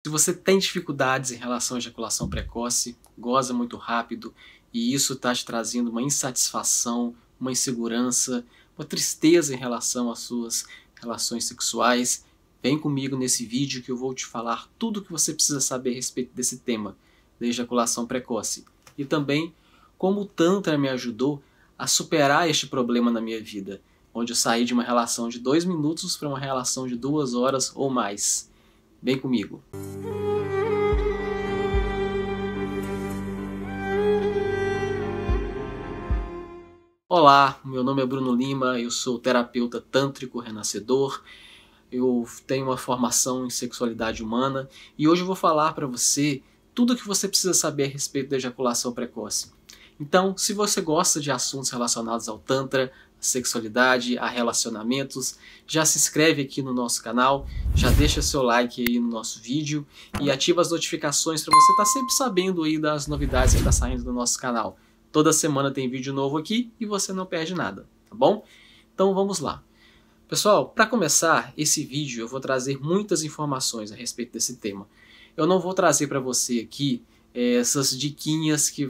Se você tem dificuldades em relação à ejaculação precoce, goza muito rápido e isso está te trazendo uma insatisfação, uma insegurança, uma tristeza em relação às suas relações sexuais, vem comigo nesse vídeo que eu vou te falar tudo o que você precisa saber a respeito desse tema, da ejaculação precoce. E também como o Tantra me ajudou a superar este problema na minha vida, onde eu saí de uma relação de 2 minutos para uma relação de 2 horas ou mais. Vem comigo. Olá, meu nome é Bruno Lima, eu sou terapeuta tântrico renascedor, eu tenho uma formação em sexualidade humana e hoje eu vou falar para você tudo o que você precisa saber a respeito da ejaculação precoce. Então, se você gosta de assuntos relacionados ao Tantra, a sexualidade, a relacionamentos, já se inscreve aqui no nosso canal, já deixa seu like aí no nosso vídeo e ativa as notificações para você estar sempre sabendo aí das novidades que estão saindo do nosso canal. Toda semana tem vídeo novo aqui e você não perde nada, tá bom? Então vamos lá. Pessoal, para começar esse vídeo eu vou trazer muitas informações a respeito desse tema. Eu não vou trazer para você aqui essas diquinhas que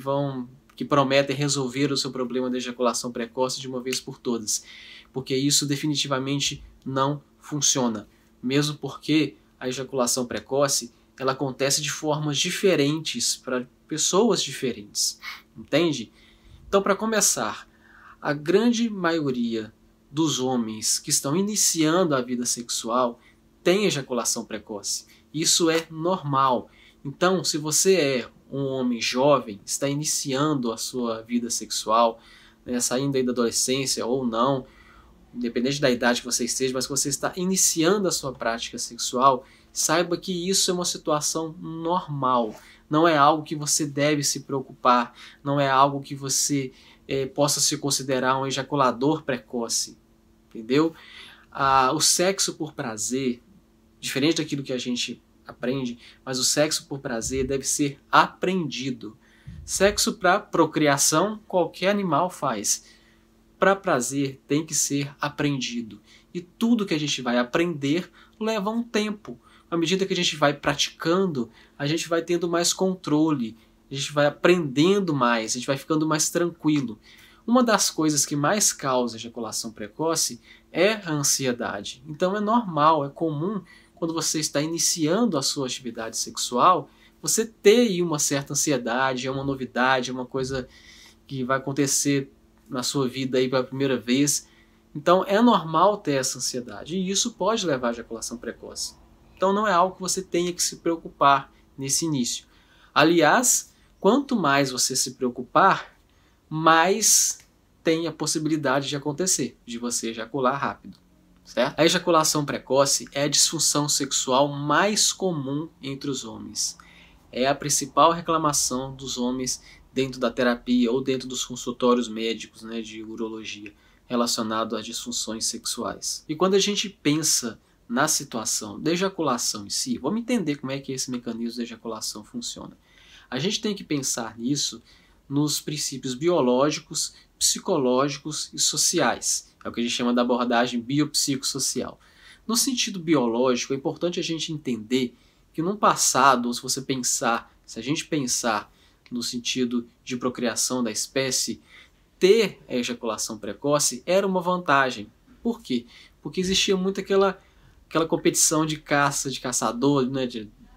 prometem resolver o seu problema de ejaculação precoce de uma vez por todas, porque isso definitivamente não funciona, mesmo porque a ejaculação precoce ela acontece de formas diferentes para pessoas diferentes, entende? Então, para começar, a grande maioria dos homens que estão iniciando a vida sexual tem ejaculação precoce. Isso é normal. Então, se você é um homem jovem, está iniciando a sua vida sexual, saindo aí da adolescência ou não, independente da idade que você esteja, mas que você está iniciando a sua prática sexual, saiba que isso é uma situação normal. Não é algo que você deve se preocupar, não é algo que você possa se considerar um ejaculador precoce, entendeu? O sexo por prazer, diferente daquilo que a gente aprende, mas o sexo por prazer deve ser aprendido. Sexo para procriação, qualquer animal faz. Para prazer tem que ser aprendido. E tudo que a gente vai aprender leva um tempo. À medida que a gente vai praticando, a gente vai tendo mais controle, a gente vai aprendendo mais, a gente vai ficando mais tranquilo. Uma das coisas que mais causa ejaculação precoce é a ansiedade. Então é normal, é comum, quando você está iniciando a sua atividade sexual, você ter aí uma certa ansiedade, é uma novidade, é uma coisa que vai acontecer na sua vida aí pela primeira vez. Então é normal ter essa ansiedade e isso pode levar à ejaculação precoce. Então não é algo que você tenha que se preocupar nesse início. Aliás, quanto mais você se preocupar, mais tem a possibilidade de acontecer, de você ejacular rápido. Certo? A ejaculação precoce é a disfunção sexual mais comum entre os homens. É a principal reclamação dos homens dentro da terapia ou dentro dos consultórios médicos, de urologia, relacionado às disfunções sexuais. E quando a gente pensa na situação da ejaculação em si, vamos entender como é que esse mecanismo de ejaculação funciona. A gente tem que pensar nisso nos princípios biológicos, psicológicos e sociais. É o que a gente chama da abordagem biopsicossocial. No sentido biológico, é importante a gente entender que no passado, se a gente pensar no sentido de procriação da espécie, ter a ejaculação precoce era uma vantagem. Por quê? Porque existia muito aquela competição de caça, de caçador,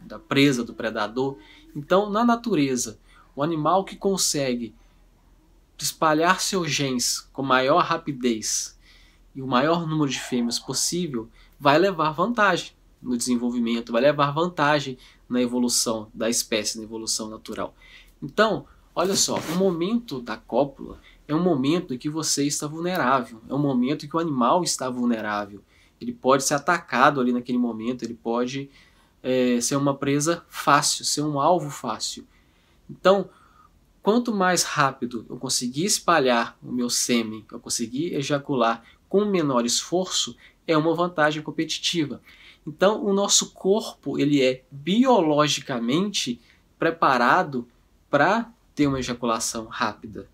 da presa, do predador. Então, na natureza, o animal que consegue espalhar seus genes com maior rapidez e o maior número de fêmeas possível vai levar vantagem no desenvolvimento, vai levar vantagem na evolução da espécie, na evolução natural. Então, olha só, o momento da cópula é um momento em que você está vulnerável, é um momento em que o animal está vulnerável. Ele pode ser atacado ali naquele momento, ele pode ser uma presa fácil, ser um alvo fácil. Então, quanto mais rápido eu conseguir espalhar o meu sêmen, eu conseguir ejacular com menor esforço, é uma vantagem competitiva. Então, o nosso corpo ele é biologicamente preparado para ter uma ejaculação rápida.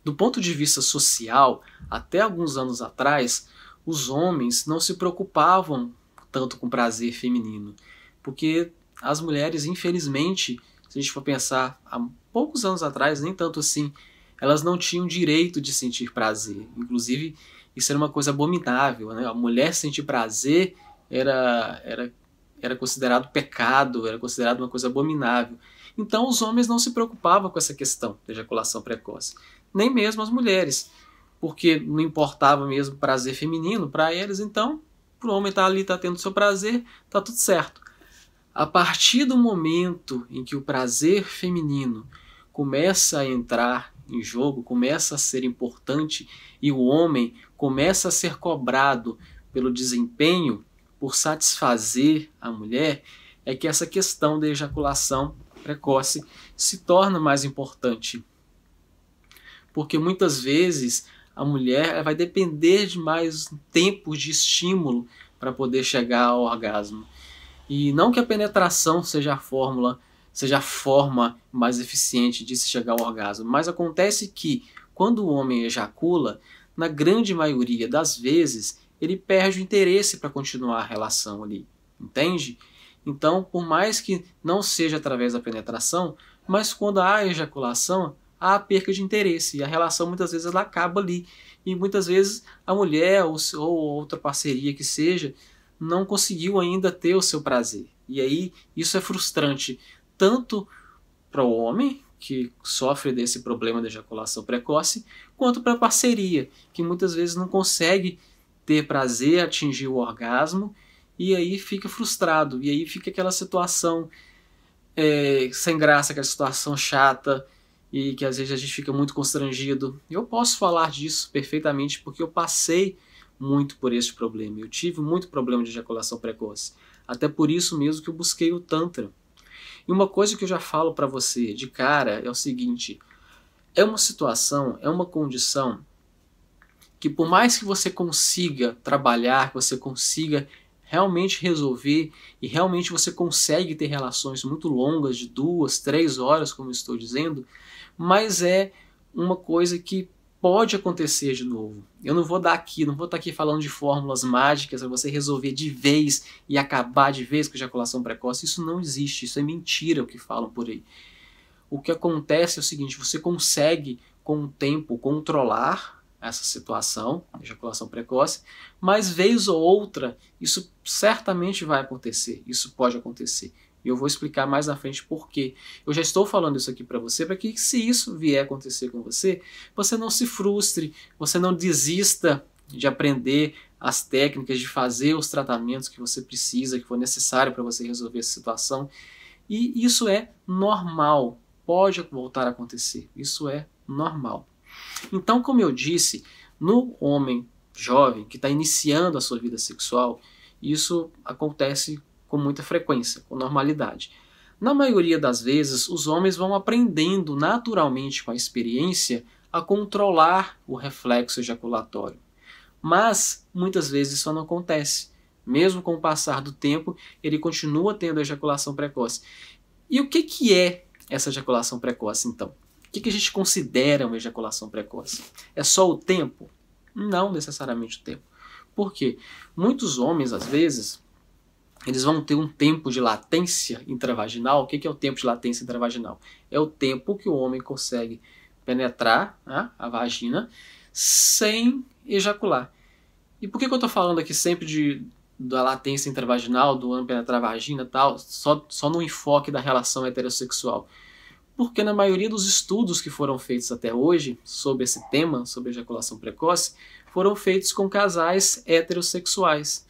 Do ponto de vista social, até alguns anos atrás, os homens não se preocupavam tanto com prazer feminino, porque as mulheres, infelizmente, se a gente for pensar há poucos anos atrás, nem tanto assim, elas não tinham direito de sentir prazer. Inclusive, isso era uma coisa abominável, né? A mulher sentir prazer era considerado pecado, era considerado uma coisa abominável. Então os homens não se preocupavam com essa questão da ejaculação precoce, nem mesmo as mulheres, porque não importava mesmo prazer feminino para eles, então para o homem estar ali, tá tendo seu prazer, tá tudo certo. A partir do momento em que o prazer feminino começa a entrar em jogo, começa a ser importante e o homem começa a ser cobrado pelo desempenho, por satisfazer a mulher, é que essa questão da ejaculação precoce se torna mais importante. Porque muitas vezes a mulher vai depender de mais tempo de estímulo para poder chegar ao orgasmo. E não que a penetração seja a forma mais eficiente de se chegar ao orgasmo, mas acontece que quando o homem ejacula, na grande maioria das vezes, ele perde o interesse para continuar a relação ali, entende? Então, por mais que não seja através da penetração, mas quando há ejaculação, há a perca de interesse, e a relação muitas vezes ela acaba ali, e muitas vezes a mulher ou outra parceria que seja, não conseguiu ainda ter o seu prazer. E aí isso é frustrante, tanto para o homem, que sofre desse problema da ejaculação precoce, quanto para a parceria, que muitas vezes não consegue ter prazer, atingir o orgasmo, e aí fica frustrado, e aí fica aquela situação sem graça, aquela situação chata, e que às vezes a gente fica muito constrangido. Eu posso falar disso perfeitamente porque eu passei muito por esse problema, eu tive muito problema de ejaculação precoce, até por isso mesmo que eu busquei o Tantra. E uma coisa que eu já falo para você de cara é o seguinte, é uma situação, é uma condição que por mais que você consiga trabalhar, que você consiga realmente resolver e realmente você consegue ter relações muito longas de 2, 3 horas, como eu estou dizendo, mas é uma coisa que pode acontecer de novo. Eu não vou estar aqui falando de fórmulas mágicas para você resolver de vez e acabar de vez com a ejaculação precoce. Isso não existe, isso é mentira o que falam por aí. O que acontece é o seguinte, você consegue com o tempo controlar essa situação, ejaculação precoce, mas vez ou outra isso certamente vai acontecer, isso pode acontecer. E eu vou explicar mais na frente por quê. Eu já estou falando isso aqui para você, para que se isso vier a acontecer com você, você não se frustre, você não desista de aprender as técnicas, de fazer os tratamentos que você precisa, que for necessário para você resolver essa situação. E isso é normal, pode voltar a acontecer, isso é normal. Então, como eu disse, no homem jovem que está iniciando a sua vida sexual, isso acontece com muita frequência, com normalidade. Na maioria das vezes, os homens vão aprendendo naturalmente com a experiência a controlar o reflexo ejaculatório. Mas, muitas vezes isso não acontece. Mesmo com o passar do tempo, ele continua tendo a ejaculação precoce. E o que é essa ejaculação precoce, então? O que a gente considera uma ejaculação precoce? É só o tempo? Não necessariamente o tempo. Por quê? Muitos homens, às vezes, eles vão ter um tempo de latência intravaginal. O que é o tempo de latência intravaginal? É o tempo que o homem consegue penetrar, né, a vagina sem ejacular. E por que eu estou falando aqui sempre da latência intravaginal, do homem penetrar a vagina e tal, só no enfoque da relação heterossexual? Porque na maioria dos estudos que foram feitos até hoje sobre esse tema, sobre ejaculação precoce, foram feitos com casais heterossexuais.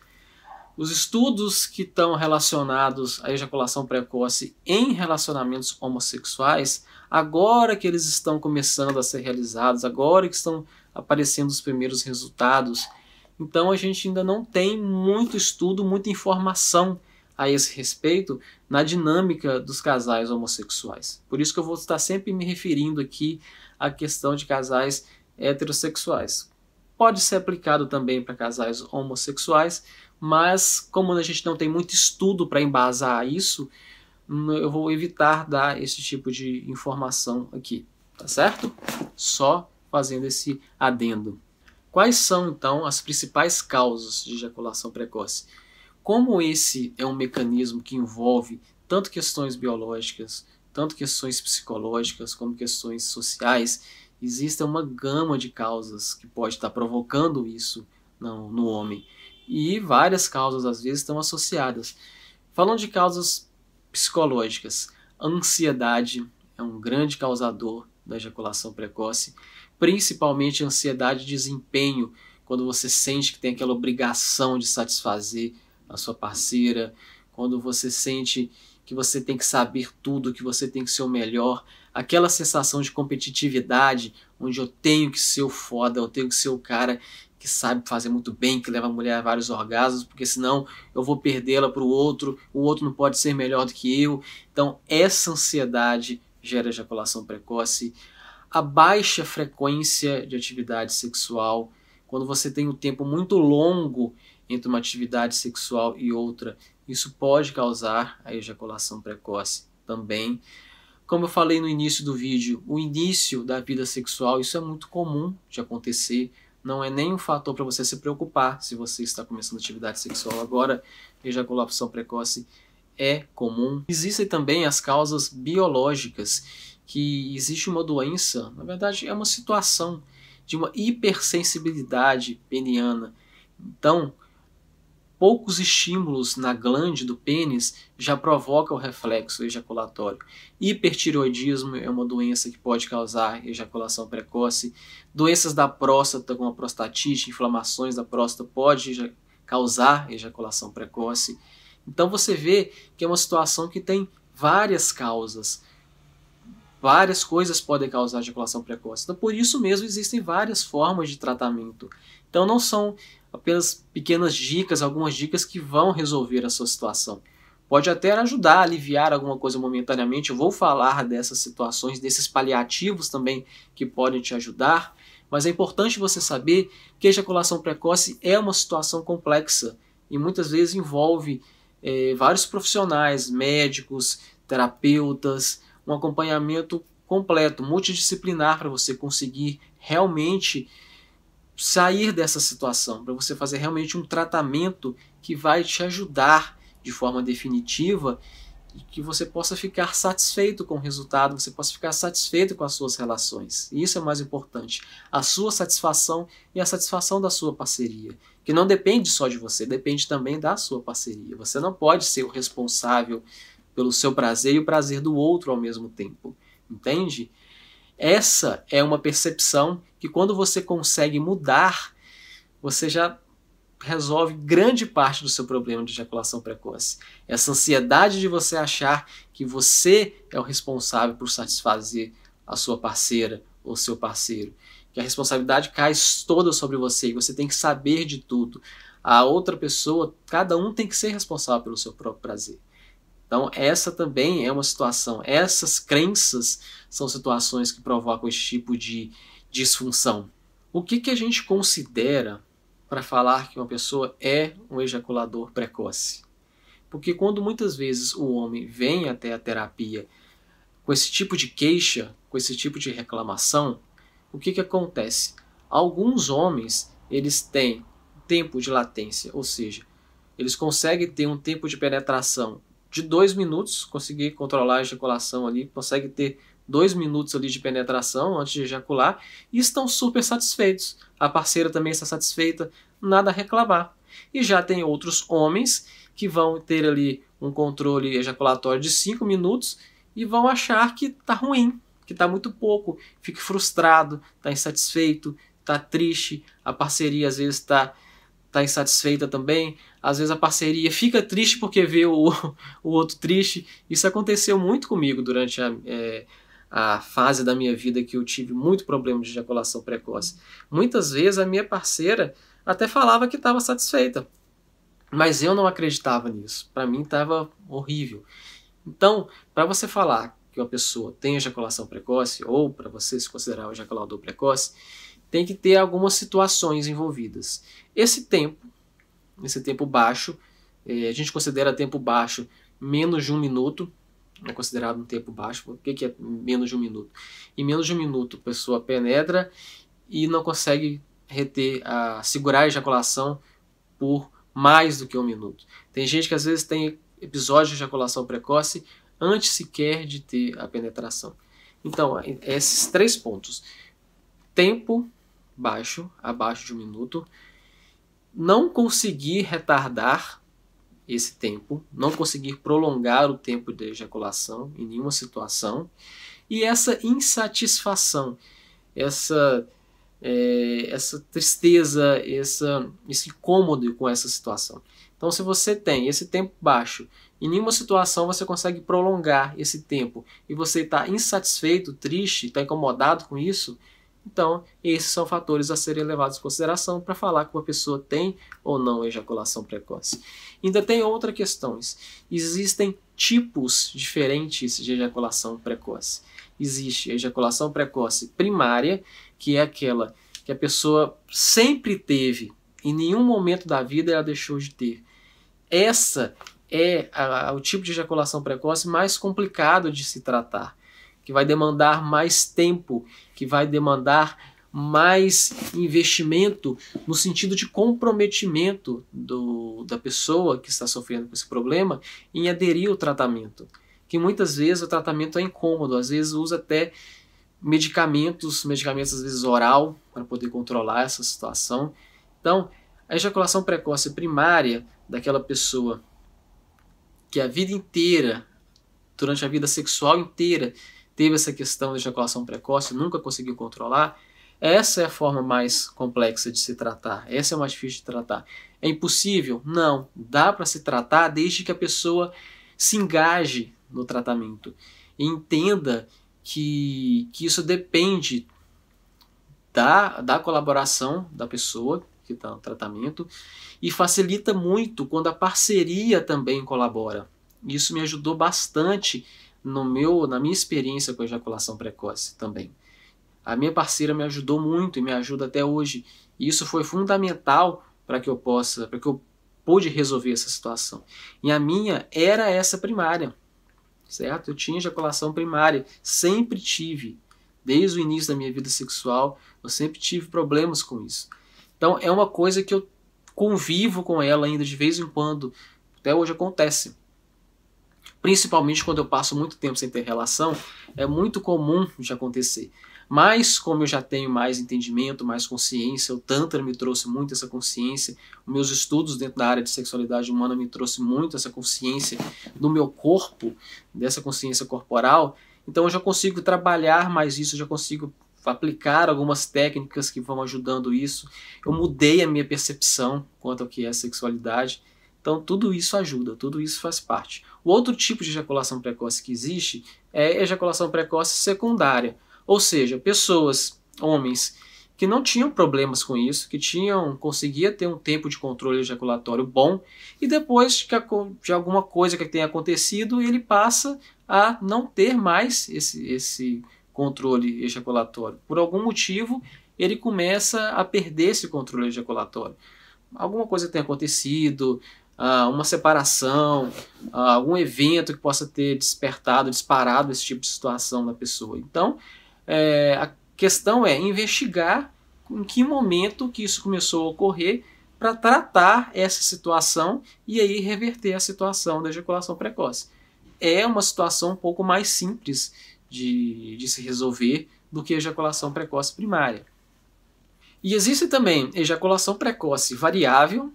Os estudos que estão relacionados à ejaculação precoce em relacionamentos homossexuais, agora que eles estão começando a ser realizados, agora que estão aparecendo os primeiros resultados, então a gente ainda não tem muito estudo, muita informação a esse respeito na dinâmica dos casais homossexuais. Por isso que eu vou estar sempre me referindo aqui à questão de casais heterossexuais. Pode ser aplicado também para casais homossexuais, mas como a gente não tem muito estudo para embasar isso, eu vou evitar dar esse tipo de informação aqui, tá certo? Só fazendo esse adendo. Quais são, então, as principais causas de ejaculação precoce? Como esse é um mecanismo que envolve tanto questões biológicas, tanto questões psicológicas, como questões sociais. Existe uma gama de causas que pode estar provocando isso no homem. E várias causas, às vezes, estão associadas. Falando de causas psicológicas, a ansiedade é um grande causador da ejaculação precoce, principalmente a ansiedade de desempenho, quando você sente que tem aquela obrigação de satisfazer a sua parceira, quando você sente que você tem que saber tudo, que você tem que ser o melhor, aquela sensação de competitividade, onde eu tenho que ser o foda, eu tenho que ser o cara que sabe fazer muito bem, que leva a mulher a vários orgasmos, porque senão eu vou perdê-la para o outro não pode ser melhor do que eu. Então essa ansiedade gera ejaculação precoce. A baixa frequência de atividade sexual, quando você tem um tempo muito longo entre uma atividade sexual e outra, isso pode causar a ejaculação precoce também. Como eu falei no início do vídeo, o início da vida sexual, isso é muito comum de acontecer, não é nem um fator para você se preocupar se você está começando atividade sexual agora. Ejaculação precoce é comum. Existem também as causas biológicas, que existe uma doença, na verdade é uma situação de uma hipersensibilidade peniana. Então, poucos estímulos na glande do pênis já provocam o reflexo ejaculatório. Hipertireoidismo é uma doença que pode causar ejaculação precoce. Doenças da próstata, como a prostatite, inflamações da próstata, pode causar ejaculação precoce. Então você vê que é uma situação que tem várias causas. Várias coisas podem causar ejaculação precoce. Então, por isso mesmo, existem várias formas de tratamento. Então, não são apenas pequenas dicas, algumas dicas que vão resolver a sua situação. Pode até ajudar a aliviar alguma coisa momentaneamente. Eu vou falar dessas situações, desses paliativos também que podem te ajudar. Mas é importante você saber que a ejaculação precoce é uma situação complexa e muitas vezes envolve vários profissionais, médicos, terapeutas, um acompanhamento completo, multidisciplinar, para você conseguir realmente sair dessa situação, para você fazer realmente um tratamento que vai te ajudar de forma definitiva e que você possa ficar satisfeito com o resultado, você possa ficar satisfeito com as suas relações. E isso é o mais importante, a sua satisfação e a satisfação da sua parceria, que não depende só de você, depende também da sua parceria. Você não pode ser o responsável pelo seu prazer e o prazer do outro ao mesmo tempo, entende? Essa é uma percepção que quando você consegue mudar, você já resolve grande parte do seu problema de ejaculação precoce. Essa ansiedade de você achar que você é o responsável por satisfazer a sua parceira ou seu parceiro, que a responsabilidade cai toda sobre você e você tem que saber de tudo. A outra pessoa, cada um tem que ser responsável pelo seu próprio prazer. Então essa também é uma situação, essas crenças são situações que provocam esse tipo de disfunção. O que a gente considera para falar que uma pessoa é um ejaculador precoce? Porque quando muitas vezes o homem vem até a terapia com esse tipo de queixa, com esse tipo de reclamação, o que acontece? Alguns homens, eles têm tempo de latência, ou seja, eles conseguem ter um tempo de penetração de 2 minutos, conseguir controlar a ejaculação ali, consegue ter 2 minutos ali de penetração antes de ejacular e estão super satisfeitos. A parceira também está satisfeita, nada a reclamar. E já tem outros homens que vão ter ali um controle ejaculatório de 5 minutos e vão achar que está ruim, que está muito pouco, fica frustrado, está insatisfeito, está triste, a parceria às vezes está insatisfeita também, às vezes a parceria fica triste porque vê o outro triste. Isso aconteceu muito comigo durante a fase da minha vida que eu tive muito problema de ejaculação precoce. Muitas vezes a minha parceira até falava que estava satisfeita, mas eu não acreditava nisso, para mim estava horrível. Então, para você falar que uma pessoa tem ejaculação precoce, ou para você se considerar um ejaculador precoce, tem que ter algumas situações envolvidas. Esse tempo baixo, a gente considera tempo baixo menos de 1 minuto, é considerado um tempo baixo. O que é menos de 1 minuto? Em menos de 1 minuto a pessoa penetra e não consegue segurar a ejaculação por mais do que 1 minuto. Tem gente que às vezes tem episódio de ejaculação precoce antes sequer de ter a penetração. Então, esses 3 pontos. Tempo baixo, abaixo de 1 minuto. Não conseguir retardar esse tempo, não conseguir prolongar o tempo de ejaculação em nenhuma situação. E essa insatisfação, essa tristeza, esse incômodo com essa situação. Então, se você tem esse tempo baixo, em nenhuma situação você consegue prolongar esse tempo e você está insatisfeito, triste, está incomodado com isso, então esses são fatores a serem levados em consideração para falar que uma pessoa tem ou não ejaculação precoce. Ainda tem outras questões. Existem tipos diferentes de ejaculação precoce. Existe a ejaculação precoce primária, que é aquela que a pessoa sempre teve, em nenhum momento da vida ela deixou de ter. Essa é o tipo de ejaculação precoce mais complicado de se tratar, que vai demandar mais tempo, que vai demandar mais investimento no sentido de comprometimento da pessoa que está sofrendo com esse problema em aderir ao tratamento. Que muitas vezes o tratamento é incômodo, às vezes usa até medicamentos às vezes oral, para poder controlar essa situação. Então, a ejaculação precoce primária daquela pessoa que a vida inteira, durante a vida sexual inteira, teve essa questão de ejaculação precoce, nunca conseguiu controlar, essa é a forma mais complexa de se tratar, essa é mais difícil de tratar. É impossível? Não. Dá para se tratar desde que a pessoa se engaje no tratamento e entenda que isso depende da colaboração da pessoa que está no tratamento e facilita muito quando a parceria também colabora. Isso me ajudou bastante na minha experiência com a ejaculação precoce também. A minha parceira me ajudou muito e me ajuda até hoje. E isso foi fundamental para que eu pude resolver essa situação. E a minha era essa primária, certo? Eu tinha ejaculação primária, sempre tive. Desde o início da minha vida sexual, eu sempre tive problemas com isso. Então é uma coisa que eu convivo com ela ainda de vez em quando. Até hoje acontece. Principalmente quando eu passo muito tempo sem ter relação, é muito comum de acontecer. Mas como eu já tenho mais entendimento, mais consciência, o Tantra me trouxe muito essa consciência, os meus estudos dentro da área de sexualidade humana me trouxe muito essa consciência do meu corpo, dessa consciência corporal, então eu já consigo trabalhar mais isso, eu já consigo aplicar algumas técnicas que vão ajudando isso. Eu mudei a minha percepção quanto ao que é sexualidade. Então tudo isso ajuda, tudo isso faz parte. O outro tipo de ejaculação precoce que existe é a ejaculação precoce secundária. Ou seja, pessoas, homens, que não tinham problemas com isso, que conseguia ter um tempo de controle ejaculatório bom, e depois de alguma coisa que tenha acontecido, ele passa a não ter mais esse controle ejaculatório. Por algum motivo, ele começa a perder esse controle ejaculatório. Alguma coisa tenha acontecido, uma separação, algum evento que possa ter disparado esse tipo de situação na pessoa. Então, a questão é investigar em que momento que isso começou a ocorrer para tratar essa situação e aí reverter a situação da ejaculação precoce. É uma situação um pouco mais simples de se resolver do que a ejaculação precoce primária. E existe também ejaculação precoce variável,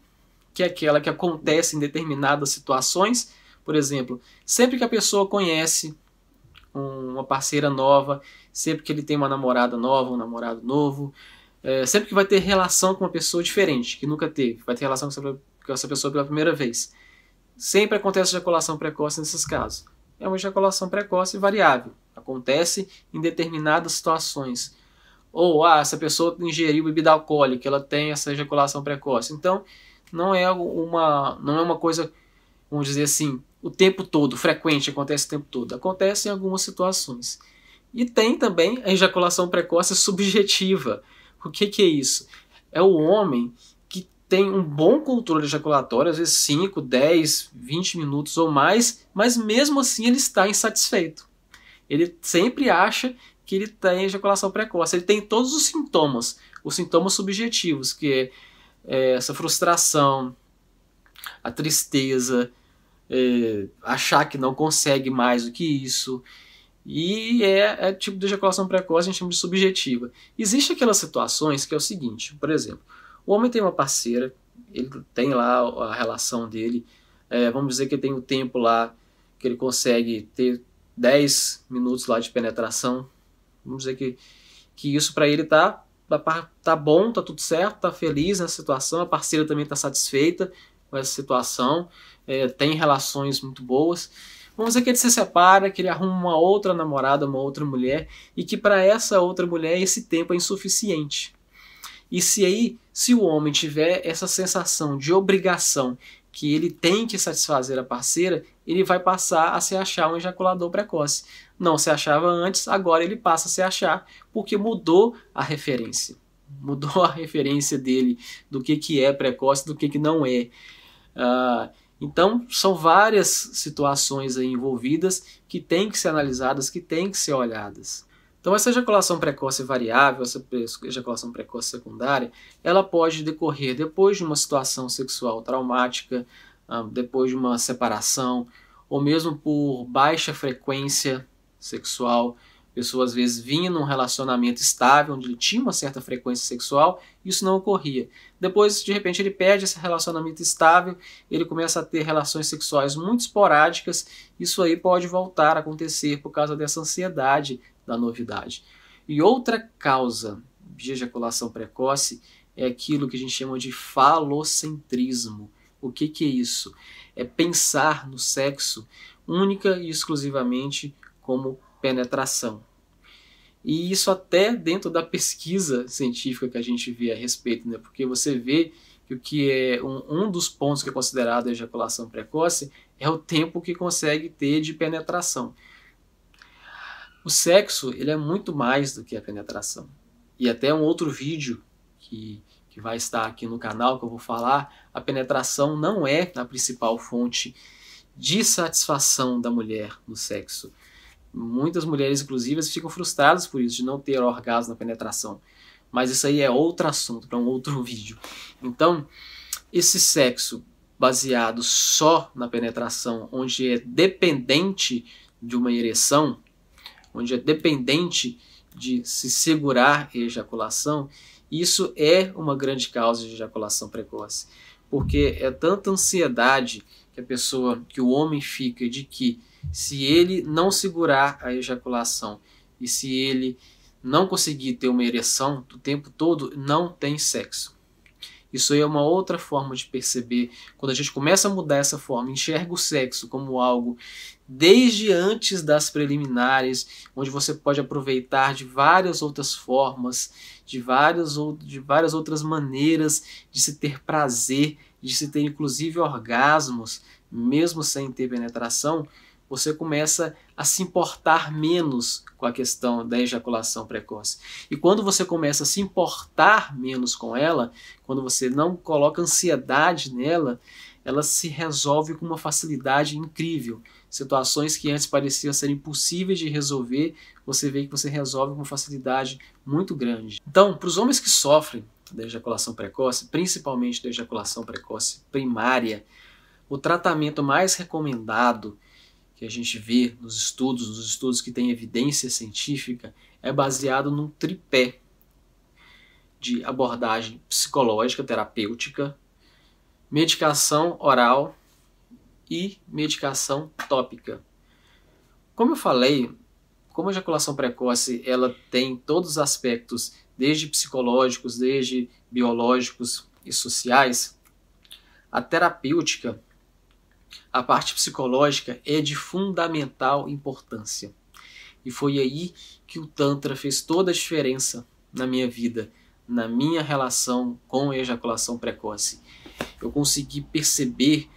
que é aquela que acontece em determinadas situações. Por exemplo, sempre que a pessoa conhece uma parceira nova, sempre que ele tem uma namorada nova, um namorado novo, sempre que vai ter relação com uma pessoa diferente, que nunca teve, vai ter relação com essa pessoa pela primeira vez. Sempre acontece ejaculação precoce nesses casos. É uma ejaculação precoce variável. Acontece em determinadas situações. Ou, essa pessoa ingeriu bebida alcoólica, ela tem essa ejaculação precoce. Então, não é uma coisa, vamos dizer assim, o tempo todo, frequente, acontece o tempo todo. Acontece em algumas situações. E tem também a ejaculação precoce subjetiva. O que é isso? É o homem que tem um bom controle ejaculatório, às vezes 5, 10, 20 minutos ou mais, mas mesmo assim ele está insatisfeito. Ele sempre acha que ele tem ejaculação precoce. Ele tem todos os sintomas subjetivos, que é essa frustração, a tristeza, achar que não consegue mais do que isso. E é tipo de ejaculação precoce, a gente chama de subjetiva. Existem aquelas situações que é o seguinte, por exemplo, o homem tem uma parceira, ele tem lá a relação dele, vamos dizer que ele tem o tempo lá, que ele consegue ter 10 minutos lá de penetração, vamos dizer que isso para ele tá bom, tá tudo certo, tá feliz nessa situação, a parceira também tá satisfeita com essa situação, tem relações muito boas. Vamos dizer que ele se separa, que ele arruma uma outra namorada, uma outra mulher, e que para essa outra mulher esse tempo é insuficiente. E se o homem tiver essa sensação de obrigação que ele tem que satisfazer a parceira, ele vai passar a se achar um ejaculador precoce. Não se achava antes, agora ele passa a se achar, porque mudou a referência. Mudou a referência dele do que é precoce, do que não é. Então, são várias situações aí envolvidas que têm que ser analisadas, que têm que ser olhadas. Então, essa ejaculação precoce variável, essa ejaculação precoce secundária, ela pode decorrer depois de uma situação sexual traumática, depois de uma separação, ou mesmo por baixa frequência sexual. A pessoa às vezes vinha num relacionamento estável, onde ele tinha uma certa frequência sexual, e isso não ocorria. Depois, de repente, ele perde esse relacionamento estável, ele começa a ter relações sexuais muito esporádicas, isso aí pode voltar a acontecer por causa dessa ansiedade da novidade. E outra causa de ejaculação precoce é aquilo que a gente chama de falocentrismo. O que é isso? É pensar no sexo única e exclusivamente como penetração. E isso até dentro da pesquisa científica que a gente vê a respeito, né? Porque você vê que o que é um dos pontos que é considerado a ejaculação precoce é o tempo que consegue ter de penetração. O sexo ele é muito mais do que a penetração. E até um outro vídeo que vai estar aqui no canal que eu vou falar, a penetração não é a principal fonte de satisfação da mulher no sexo. Muitas mulheres, inclusive, ficam frustradas por isso, de não ter orgasmo na penetração. Mas isso aí é outro assunto, para um outro vídeo. Então, esse sexo baseado só na penetração, onde é dependente de uma ereção, onde é dependente de se segurar a ejaculação, isso é uma grande causa de ejaculação precoce. Porque é tanta ansiedade que o homem fica de que se ele não segurar a ejaculação e se ele não conseguir ter uma ereção o tempo todo, não tem sexo. Isso aí é uma outra forma de perceber. Quando a gente começa a mudar essa forma, enxerga o sexo como algo desde antes das preliminares, onde você pode aproveitar de várias outras formas, de várias outras maneiras de se ter prazer, de se ter inclusive orgasmos, mesmo sem ter penetração, você começa a se importar menos com a questão da ejaculação precoce. E quando você começa a se importar menos com ela, quando você não coloca ansiedade nela, ela se resolve com uma facilidade incrível. Situações que antes pareciam ser impossíveis de resolver, você vê que você resolve com facilidade muito grande. Então, para os homens que sofrem da ejaculação precoce, principalmente da ejaculação precoce primária, o tratamento mais recomendado que a gente vê nos estudos que têm evidência científica, é baseado num tripé de abordagem psicológica, terapêutica, medicação oral e medicação tópica. Como eu falei, como a ejaculação precoce ela tem todos os aspectos, desde psicológicos, desde biológicos e sociais, a terapêutica, a parte psicológica é de fundamental importância. E foi aí que o Tantra fez toda a diferença na minha vida, na minha relação com a ejaculação precoce. Eu consegui perceber,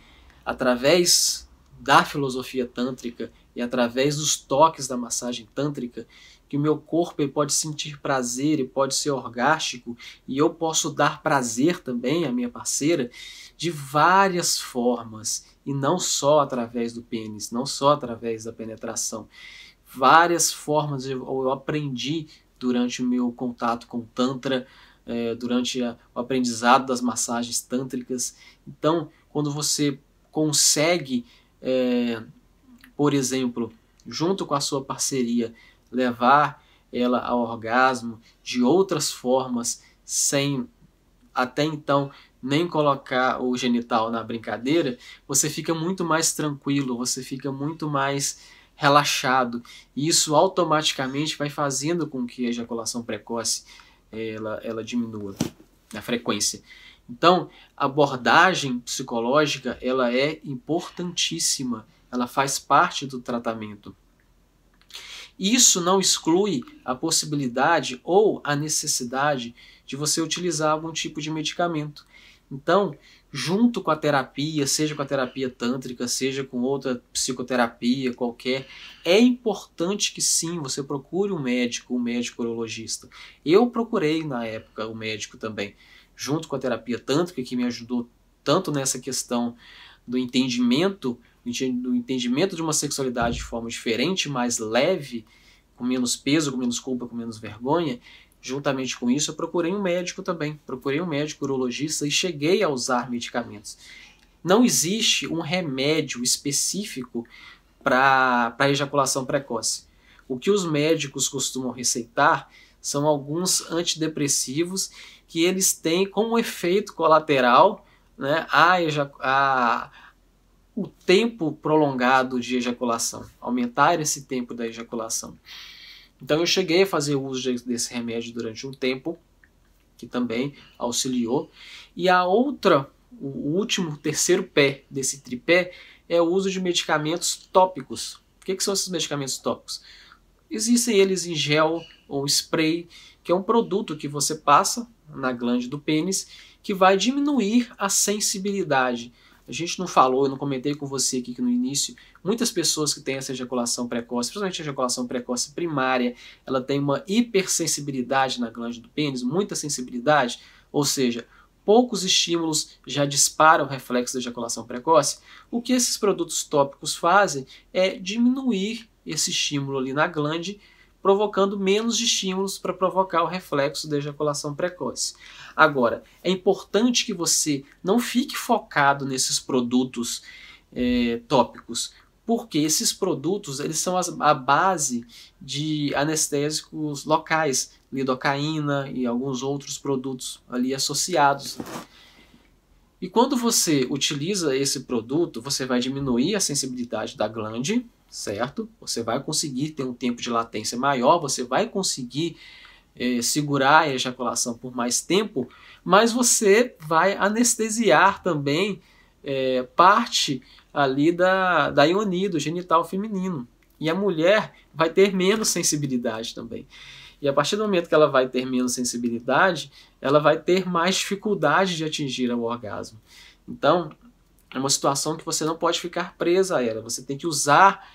através da filosofia tântrica e através dos toques da massagem tântrica, que o meu corpo ele pode sentir prazer, ele pode ser orgástico, e eu posso dar prazer também à minha parceira de várias formas, e não só através do pênis, não só através da penetração. Várias formas eu aprendi durante o meu contato com o Tantra, durante o aprendizado das massagens tântricas. Então, quando você consegue por exemplo, junto com a sua parceria, levar ela ao orgasmo de outras formas, sem até então nem colocar o genital na brincadeira, você fica muito mais tranquilo, você fica muito mais relaxado, e isso automaticamente vai fazendo com que a ejaculação precoce ela diminua a frequência. Então, a abordagem psicológica ela é importantíssima, ela faz parte do tratamento. Isso não exclui a possibilidade ou a necessidade de você utilizar algum tipo de medicamento. Então, junto com a terapia, seja com a terapia tântrica, seja com outra psicoterapia qualquer, é importante que sim, você procure um médico urologista. Eu procurei na época o médico também, junto com a terapia tântrica, que me ajudou tanto nessa questão do entendimento de uma sexualidade de forma diferente, mais leve, com menos peso, com menos culpa, com menos vergonha. Juntamente com isso, eu procurei um médico também, procurei um médico urologista e cheguei a usar medicamentos. Não existe um remédio específico para a ejaculação precoce. O que os médicos costumam receitar são alguns antidepressivos que eles têm como efeito colateral, né, o tempo prolongado de ejaculação, aumentar esse tempo da ejaculação. Então eu cheguei a fazer uso desse remédio durante um tempo, que também auxiliou. E a outra, o terceiro pé desse tripé, é o uso de medicamentos tópicos. O que são esses medicamentos tópicos? Existem eles em gel ou spray, que é um produto que você passa na glande do pênis, que vai diminuir a sensibilidade. A gente não falou, eu não comentei com você aqui que no início, muitas pessoas que têm essa ejaculação precoce, principalmente a ejaculação precoce primária, ela tem uma hipersensibilidade na glande do pênis, muita sensibilidade, ou seja, poucos estímulos já disparam o reflexo da ejaculação precoce. O que esses produtos tópicos fazem é diminuir esse estímulo ali na glande, provocando menos estímulos para provocar o reflexo da ejaculação precoce. Agora, é importante que você não fique focado nesses produtos tópicos, porque esses produtos eles são a base de anestésicos locais, lidocaína e alguns outros produtos ali associados. E quando você utiliza esse produto, você vai diminuir a sensibilidade da glande, certo? Você vai conseguir ter um tempo de latência maior, você vai conseguir segurar a ejaculação por mais tempo, mas você vai anestesiar também parte ali da ionia, do genital feminino. E a mulher vai ter menos sensibilidade também. E a partir do momento que ela vai ter menos sensibilidade, ela vai ter mais dificuldade de atingir o orgasmo. Então, é uma situação que você não pode ficar presa a ela. Você tem que usar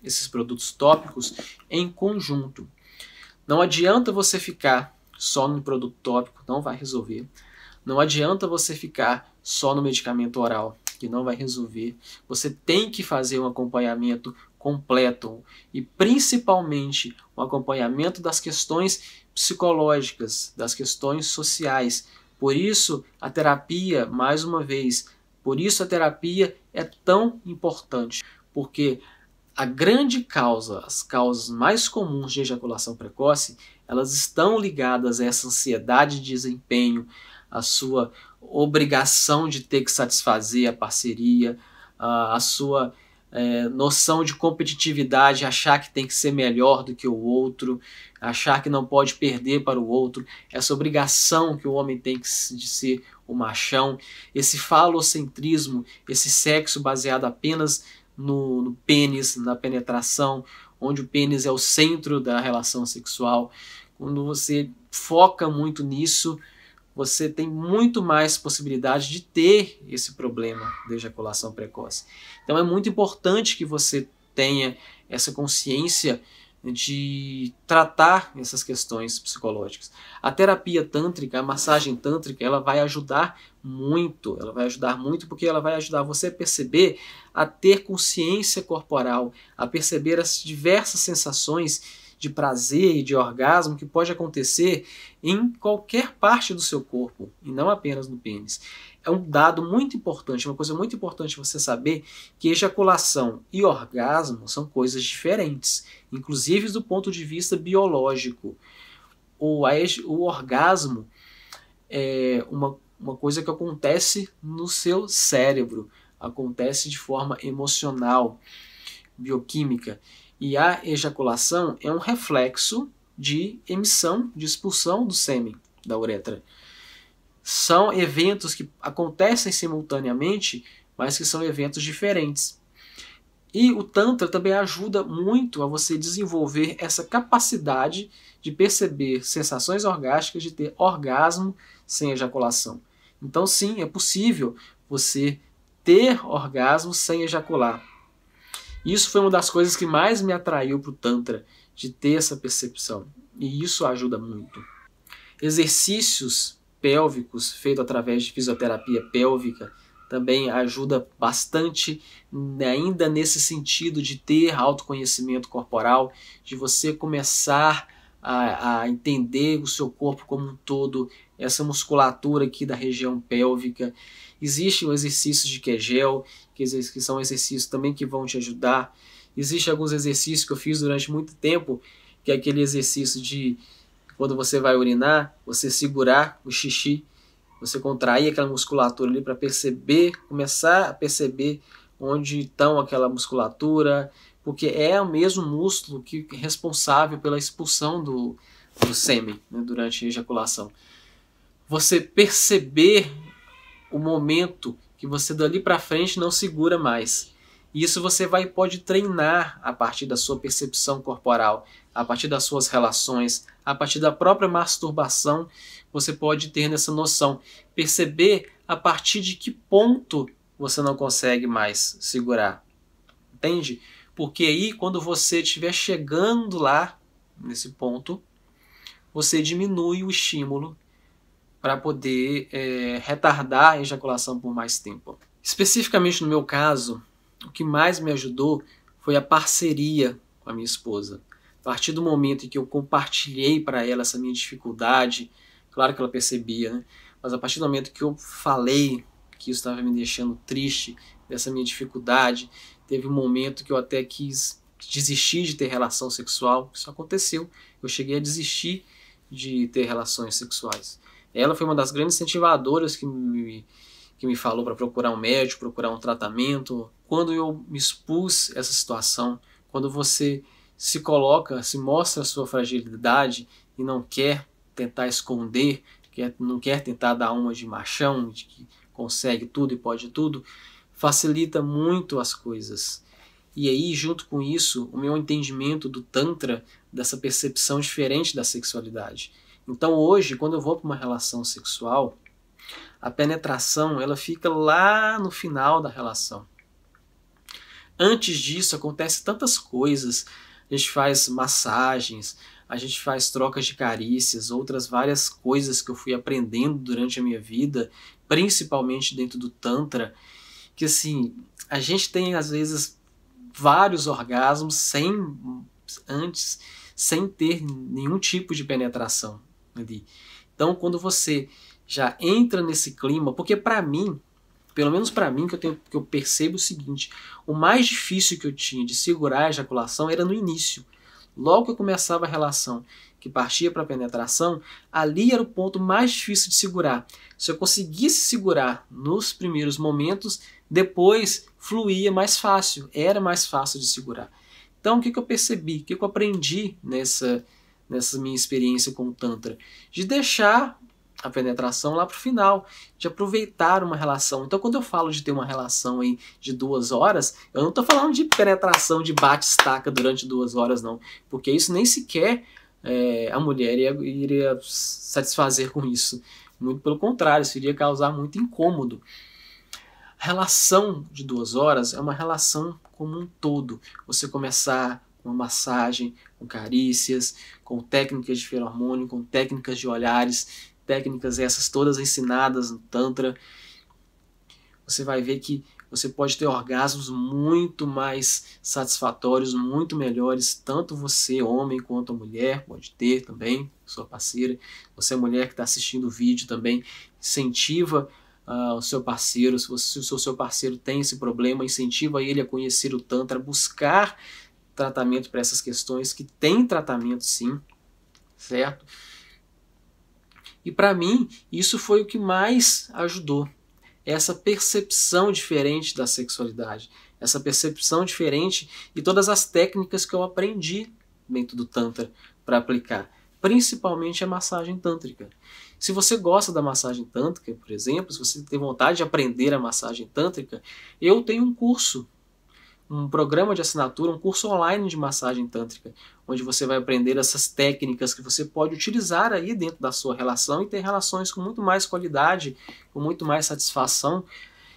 esses produtos tópicos em conjunto. Não adianta você ficar só no produto tópico, não vai resolver. Não adianta você ficar só no medicamento oral, que não vai resolver. Você tem que fazer um acompanhamento completo e principalmente um acompanhamento das questões psicológicas, das questões sociais. Por isso a terapia, mais uma vez, por isso a terapia é tão importante, porque a grande causa, as causas mais comuns de ejaculação precoce, elas estão ligadas a essa ansiedade de desempenho, a sua obrigação de ter que satisfazer a parceria, a sua noção de competitividade, achar que tem que ser melhor do que o outro, achar que não pode perder para o outro, essa obrigação que o homem tem de ser o machão, esse falocentrismo, esse sexo baseado apenas no pênis, na penetração, onde o pênis é o centro da relação sexual. Quando você foca muito nisso, você tem muito mais possibilidade de ter esse problema de ejaculação precoce. Então é muito importante que você tenha essa consciência de tratar essas questões psicológicas. A terapia tântrica, a massagem tântrica, ela vai ajudar muito porque ela vai ajudar você a perceber, a ter consciência corporal, a perceber as diversas sensações de prazer e de orgasmo que pode acontecer em qualquer parte do seu corpo, e não apenas no pênis. É um dado muito importante, uma coisa muito importante você saber que ejaculação e orgasmo são coisas diferentes, inclusive do ponto de vista biológico. O orgasmo é uma coisa que acontece no seu cérebro, acontece de forma emocional, bioquímica, e a ejaculação é um reflexo de emissão, de expulsão do sêmen da uretra. São eventos que acontecem simultaneamente, mas que são eventos diferentes. E o Tantra também ajuda muito a você desenvolver essa capacidade de perceber sensações orgásticas, de ter orgasmo sem ejaculação. Então sim, é possível você ter orgasmo sem ejacular. Isso foi uma das coisas que mais me atraiu para o Tantra, de ter essa percepção. E isso ajuda muito. Exercícios pélvicos feitos através de fisioterapia pélvica também ajuda bastante, ainda nesse sentido de ter autoconhecimento corporal, de você começar a entender o seu corpo como um todo, essa musculatura aqui da região pélvica. Existem exercícios de Kegel, que são exercícios também que vão te ajudar. Existem alguns exercícios que eu fiz durante muito tempo, que é aquele exercício de quando você vai urinar, você segurar o xixi, você contrair aquela musculatura ali para perceber, começar a perceber onde estão aquela musculatura, porque é o mesmo músculo que é responsável pela expulsão do sêmen, né, durante a ejaculação. Você perceber o momento que você dali para frente não segura mais. Isso você pode treinar a partir da sua percepção corporal, a partir das suas relações, a partir da própria masturbação, você pode ter nessa noção. Perceber a partir de que ponto você não consegue mais segurar. Entende? Porque aí, quando você estiver chegando lá, nesse ponto, você diminui o estímulo para poder retardar a ejaculação por mais tempo. Especificamente no meu caso, o que mais me ajudou foi a parceria com a minha esposa. A partir do momento em que eu compartilhei para ela essa minha dificuldade, claro que ela percebia, né? Mas a partir do momento que eu falei que isso estava me deixando triste, dessa minha dificuldade, teve um momento que eu até quis desistir de ter relação sexual. Isso aconteceu. Eu cheguei a desistir de ter relações sexuais. Ela foi uma das grandes incentivadoras que me falou para procurar um médico, procurar um tratamento. Quando eu me expus essa situação, quando você se coloca, se mostra a sua fragilidade e não quer tentar esconder, não quer tentar dar uma de machão, de que consegue tudo e pode tudo, facilita muito as coisas. E aí, junto com isso, o meu entendimento do Tantra, dessa percepção diferente da sexualidade. Então hoje, quando eu vou para uma relação sexual, a penetração ela fica lá no final da relação. Antes disso, acontece tantas coisas. A gente faz massagens, a gente faz trocas de carícias, outras várias coisas que eu fui aprendendo durante a minha vida, principalmente dentro do Tantra, que assim, a gente tem às vezes vários orgasmos sem ter nenhum tipo de penetração ali. Então, quando você já entra nesse clima, porque para mim, pelo menos para mim, que eu percebo o seguinte, o mais difícil que eu tinha de segurar a ejaculação era no início. Logo que eu começava a relação que partia para a penetração, ali era o ponto mais difícil de segurar. Se eu conseguisse segurar nos primeiros momentos, depois fluía mais fácil, era mais fácil de segurar. Então o que eu percebi, o que eu aprendi nessa minha experiência com o Tantra? De deixar a penetração lá para o final, de aproveitar uma relação. Então quando eu falo de ter uma relação aí de 2 horas, eu não estou falando de penetração de bate-estaca durante 2 horas não, porque isso nem sequer a mulher iria satisfazer com isso. Muito pelo contrário, isso iria causar muito incômodo. A relação de 2 horas é uma relação como um todo. Você começar com uma massagem, com carícias, com técnicas de feromônio, com técnicas de olhares, técnicas essas todas ensinadas no Tantra. Você vai ver que você pode ter orgasmos muito mais satisfatórios, muito melhores, tanto você, homem, quanto a mulher, pode ter também, sua parceira. Você, mulher que está assistindo o vídeo também, incentiva o seu parceiro, se o seu parceiro tem esse problema, incentiva ele a conhecer o Tantra, buscar tratamento para essas questões, que tem tratamento sim, certo? E para mim, isso foi o que mais ajudou. Essa percepção diferente da sexualidade, essa percepção diferente e todas as técnicas que eu aprendi dentro do Tantra para aplicar, principalmente a massagem tântrica. Se você gosta da massagem tântrica, por exemplo, se você tem vontade de aprender a massagem tântrica, eu tenho um curso, um programa de assinatura, um curso online de massagem tântrica, onde você vai aprender essas técnicas que você pode utilizar aí dentro da sua relação e ter relações com muito mais qualidade, com muito mais satisfação.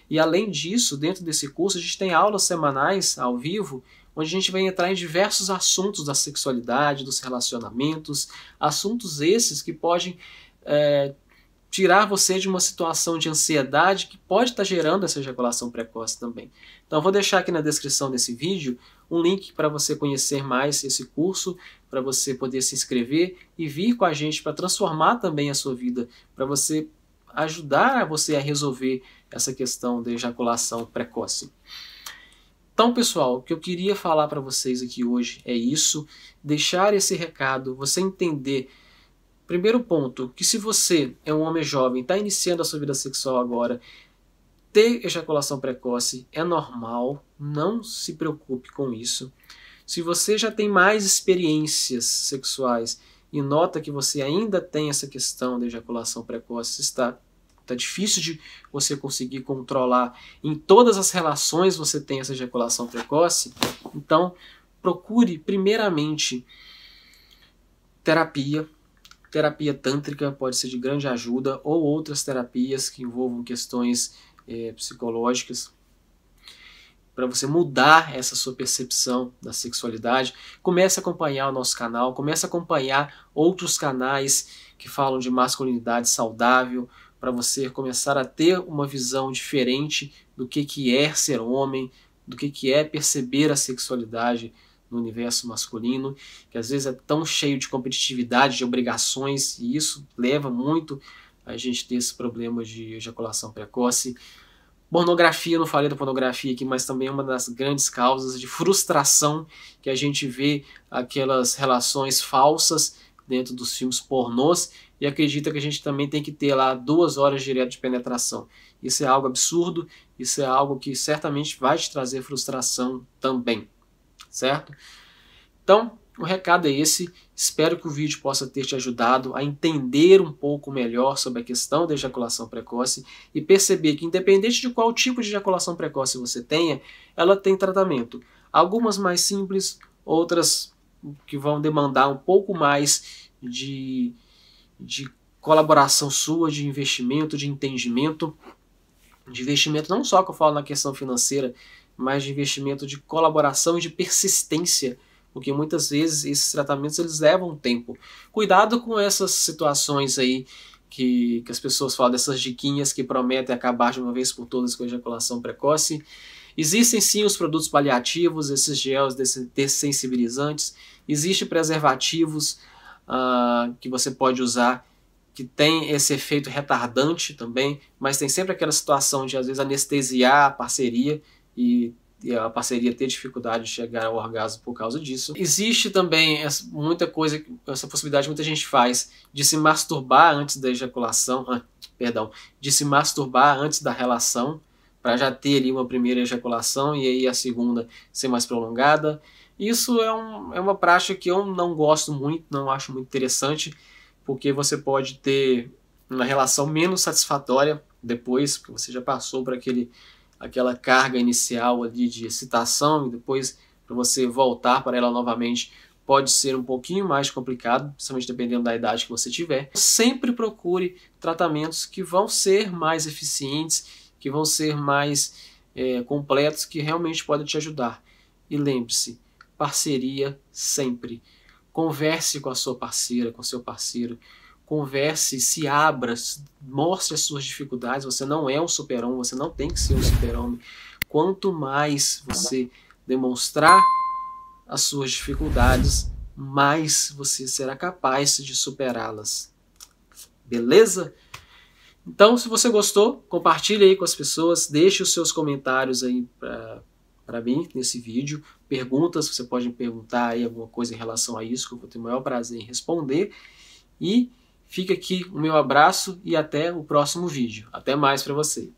E além disso, dentro desse curso, a gente tem aulas semanais ao vivo, onde a gente vai entrar em diversos assuntos da sexualidade, dos relacionamentos, assuntos esses que podem tirar você de uma situação de ansiedade que pode estar gerando essa ejaculação precoce também. Então eu vou deixar aqui na descrição desse vídeo um link para você conhecer mais esse curso, para você poder se inscrever e vir com a gente para transformar também a sua vida, para você ajudar você a resolver essa questão da ejaculação precoce. Então, pessoal, o que eu queria falar para vocês aqui hoje é isso, deixar esse recado, você entender. Primeiro ponto, que se você é um homem jovem, está iniciando a sua vida sexual agora, ter ejaculação precoce é normal, não se preocupe com isso. Se você já tem mais experiências sexuais e nota que você ainda tem essa questão da ejaculação precoce, está difícil de você conseguir controlar, em todas as relações você tem essa ejaculação precoce, então procure primeiramente terapia. Terapia tântrica pode ser de grande ajuda, ou outras terapias que envolvam questões psicológicas, para você mudar essa sua percepção da sexualidade. Comece a acompanhar o nosso canal, comece a acompanhar outros canais que falam de masculinidade saudável, para você começar a ter uma visão diferente do que é ser homem, do que é perceber a sexualidade no universo masculino, que às vezes é tão cheio de competitividade, de obrigações, e isso leva muito a gente ter esse problema de ejaculação precoce. Pornografia, não falei da pornografia aqui, mas também é uma das grandes causas de frustração que a gente vê aquelas relações falsas dentro dos filmes pornôs e acredita que a gente também tem que ter lá 2 horas direto de penetração. Isso é algo absurdo, isso é algo que certamente vai te trazer frustração também. Certo? Então, o recado é esse. Espero que o vídeo possa ter te ajudado a entender um pouco melhor sobre a questão da ejaculação precoce e perceber que, independente de qual tipo de ejaculação precoce você tenha, ela tem tratamento. Algumas mais simples, outras que vão demandar um pouco mais de colaboração sua, de investimento, de entendimento. De investimento não só que eu falo na questão financeira, mas de investimento de colaboração e de persistência, porque muitas vezes esses tratamentos eles levam tempo. Cuidado com essas situações aí que as pessoas falam, dessas diquinhas que prometem acabar de uma vez por todas com a ejaculação precoce. Existem sim os produtos paliativos, esses gels dessensibilizantes, existem preservativos que você pode usar, que tem esse efeito retardante também, mas tem sempre aquela situação de às vezes anestesiar a parceria, e a parceria ter dificuldade de chegar ao orgasmo por causa disso. Existe também muita coisa, essa possibilidade que muita gente faz de se masturbar antes da ejaculação, de se masturbar antes da relação, para já ter ali uma primeira ejaculação e aí a segunda ser mais prolongada. Isso é uma prática que eu não gosto muito, não acho muito interessante, porque você pode ter uma relação menos satisfatória depois, porque você já passou por aquela carga inicial ali de excitação, e depois para você voltar para ela novamente pode ser um pouquinho mais complicado, principalmente dependendo da idade que você tiver. Sempre procure tratamentos que vão ser mais eficientes, que vão ser mais completos, que realmente podem te ajudar. E lembre-se, parceria sempre. Converse com a sua parceira, com o seu parceiro. Converse, se abra, mostre as suas dificuldades. Você não é um super-homem, você não tem que ser um super-homem. quanto mais você demonstrar as suas dificuldades, mais você será capaz de superá-las. Beleza? Então, se você gostou, compartilhe aí com as pessoas, deixe os seus comentários aí para mim nesse vídeo. Perguntas, você pode me perguntar aí alguma coisa em relação a isso, que eu vou ter o maior prazer em responder. E fica aqui o meu abraço e até o próximo vídeo. Até mais para você.